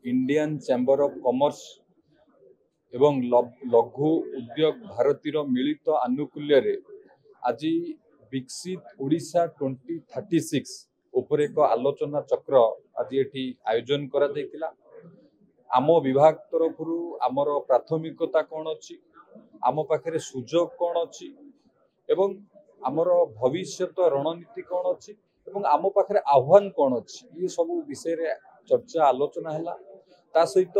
Indian chamber of commerce एवं लघु उद्योग भारतीय मिलित आनुकूल्य रे आज विकसित ओडिशा 2036 उपर एक आलोचना चक्र आज ये आयोजन करा जायतिला। आम विभाग तरफ आमर प्राथमिकता कौन अच्छी, आम पाखे सुजोग कौन अच्छी एवं आमर भविष्य रणनीति कौन अच्छी एवं आम पाखे आह्वान कौन अच्छी, ये सब विषय रे चर्चा आलोचना है। ता सहित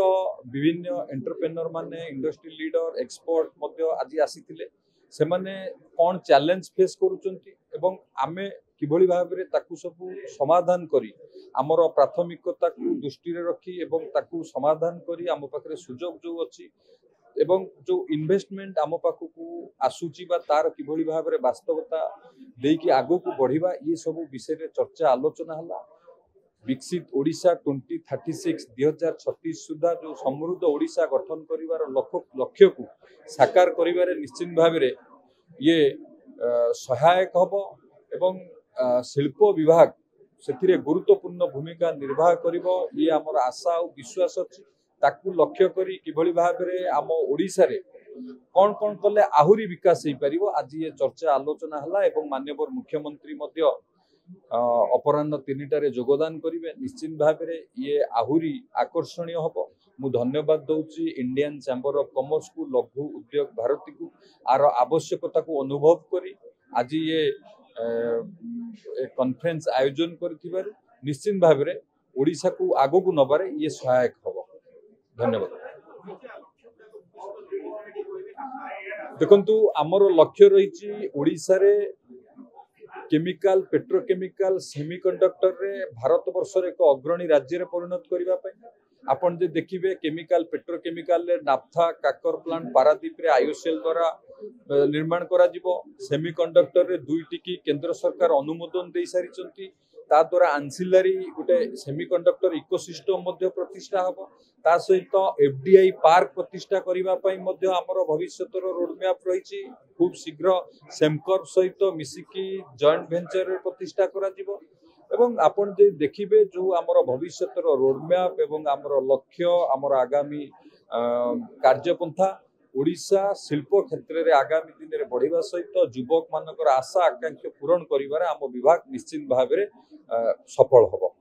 विभिन्न एंटरप्रेन्योर माने इंडस्ट्री लीडर एक्सपर्ट मध्य आज आसीथिले। से माने कौन चैलेंज फेस करूचंती एवं आमे किभली भाबरे ताकू सब समाधान करी आमर प्राथमिकता को दृष्टि रे रखी एवं ताकू समाधान करी आम पाखे सुजोग जो अच्छी एवं जो इन्वेस्टमेंट आम पाखक आसूची बा तार किभली भाबरे वास्तवता देकी आगो को बढ़िबा, ये सब विषय रे चर्चा आलोचना हला। विकसित ओडिशा 2036 2036 सुधा जो समृद्ध ओडिशा गठन करिवार लक्ष्य को साकार करिवारे निश्चित भाबरे ये सहायक हबो एवं शिल्प विभाग से गुरुत्वपूर्ण भूमिका निर्वाह करिवो, ये आमर आशा और विश्वास अछि। ताकू लक्ष्य करी किभली भाबरे आम ओडिशा रे कौन कौन कले आहुरी विकास हो पारिबो आज ये चर्चा आलोचना हला एवं माननीय मुख्यमंत्री मध्य अपराह्न 3टारे योगदान करेंगे। निश्चित भाव ये आहुरी आकर्षणीय हम। मु धन्यवाद दौची इंडियन चैम्बर ऑफ कॉमर्स को, लघु उद्योग भारती को आर आवश्यकता को अनुभव करी आज ये कॉन्फ्रेंस आयोजन कर निश्चित भाव ओडिशा को आगो को नबारे ये सहायक हम। धन्यवाद। देखंतु आमर लक्ष्य रही ओडिशा रे केमिकल पेट्रोकेमिकल सेमीकंडक्टर रे भारत वर्ष एक अग्रणी राज्य रे परिणत करिबा पई आपण जे देखिबे केमिकल पेट्रोकेमिकल रे नाफ्था काकर प्लांट पारादीप रे आईओसीएल द्वारा निर्माण करा जिवो। सेमीकंडक्टर रे दुईटी की केंद्र सरकार अनुमोदन दे सारिचंती। ता द्वारा आंसिलरी गोटे सेमीकंडक्टर इकोसिस्टम मध्य प्रतिष्ठा हबो। ता सहित एफडीआई पार्क प्रतिष्ठा करिबा पई मध्य हमर भविष्यतर रोड मैप रहिछि। खूब शीघ्र सेमकॉर्प सहित मिसिकी जॉइंट वेंचर प्रतिष्ठा करा जिवो एवं आपण जे देखिबे जो हमर भविष्यतर रोड मैप एवं हमर लक्ष्य हमर आगामी कार्यपंथा ओडिशा शिल्प क्षेत्र रे आगामी दिन रे बढ़िबा सहित युवक मानकर आशा आकांक्षा पूरण करिवारे आम विभाग निश्चित भाव सफल हबो।